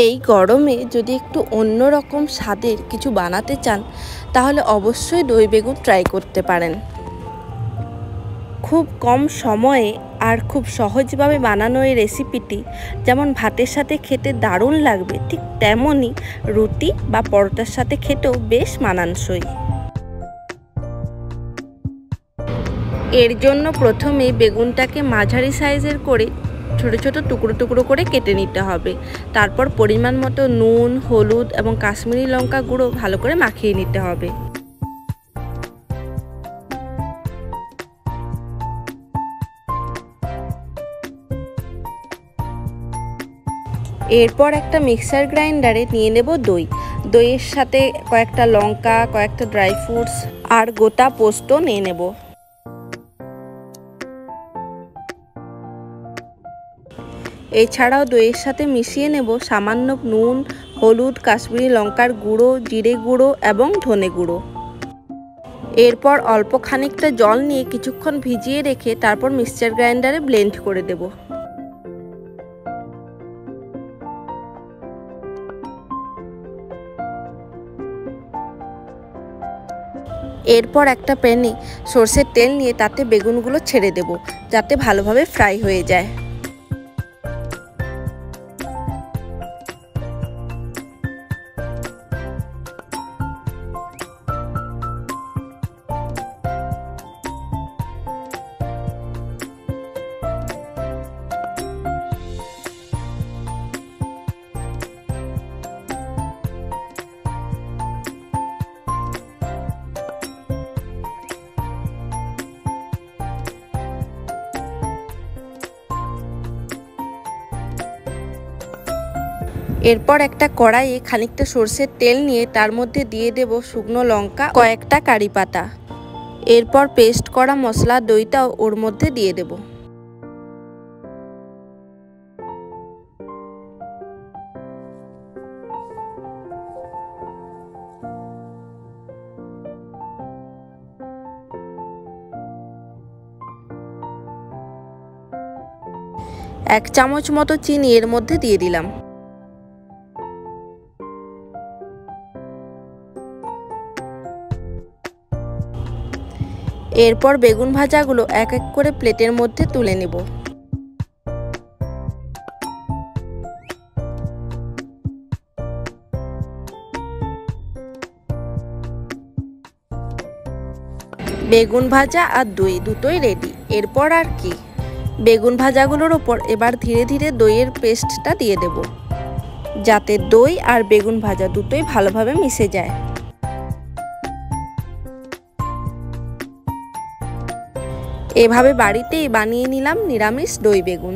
এই গরমে যদি একটু অন্যরকম স্বাদের কিছু বানাতে চান তাহলে অবশ্যই দই বেগুন ট্রাই করতে পারেন। খুব কম সময়ে আর খুব সহজভাবে বানানো এই রেসিপিটি যেমন ভাতের সাথে খেতে দারুণ লাগবে, ঠিক তেমনই রুটি বা পরোটার সাথে খেতেও বেশ মানানসই। এর জন্য প্রথমে বেগুনটাকে মাঝারি সাইজের করে ছোট ছোট টুকরো টুকরো করে কেটে নিতে হবে। তারপর পরিমাণ মতো নুন, হলুদ এবং কাশ্মীরি লঙ্কা গুঁড়ো ভালো করে মাখিয়ে নিতে হবে। এরপর একটা মিক্সার গ্রাইন্ডারে নিয়ে নেব দই। দইয়ের সাথে কয়েকটা লঙ্কা, কয়েকটা ড্রাই ফ্রুটস আর গোটা পোস্ত নিয়ে নেব। এছাড়াও দইয়ের সাথে মিশিয়ে নেব সামান্য নুন, হলুদ, কাশ্মীরি লঙ্কার গুঁড়ো, জিরে গুঁড়ো এবং ধনে গুঁড়ো। এরপর অল্প খানিকটা জল নিয়ে কিছুক্ষণ ভিজিয়ে রেখে তারপর মিক্সচার গ্রাইন্ডারে ব্লেন্ড করে দেব। এরপর একটা প্যানে সরষের তেল নিয়ে তাতে বেগুনগুলো ছেড়ে দেব যাতে ভালোভাবে ফ্রাই হয়ে যায়। এরপর একটা কড়াইয়ে খানিকটা সরষের তেল নিয়ে তার মধ্যে দিয়ে দেব শুকনো লঙ্কা, কয়েকটা কারি পাতা। এরপর পেস্ট করা মশলা দইটাও ওর মধ্যে দিয়ে দেব। এক চামচ মতো চিনি এর মধ্যে দিয়ে দিলাম। এরপর বেগুন ভাজাগুলো এক এক করে প্লেটের মধ্যে তুলে নেব। বেগুন ভাজা আর দই দুটোই রেডি। এরপর আর কি, বেগুন ভাজাগুলোর ওপর এবার ধীরে ধীরে দইয়ের পেস্টটা দিয়ে দেব যাতে দই আর বেগুন ভাজা দুটোই ভালোভাবে মিশে যায়। এভাবে বাড়িতেই বানিয়ে নিলাম নিরামিষ দই বেগুন।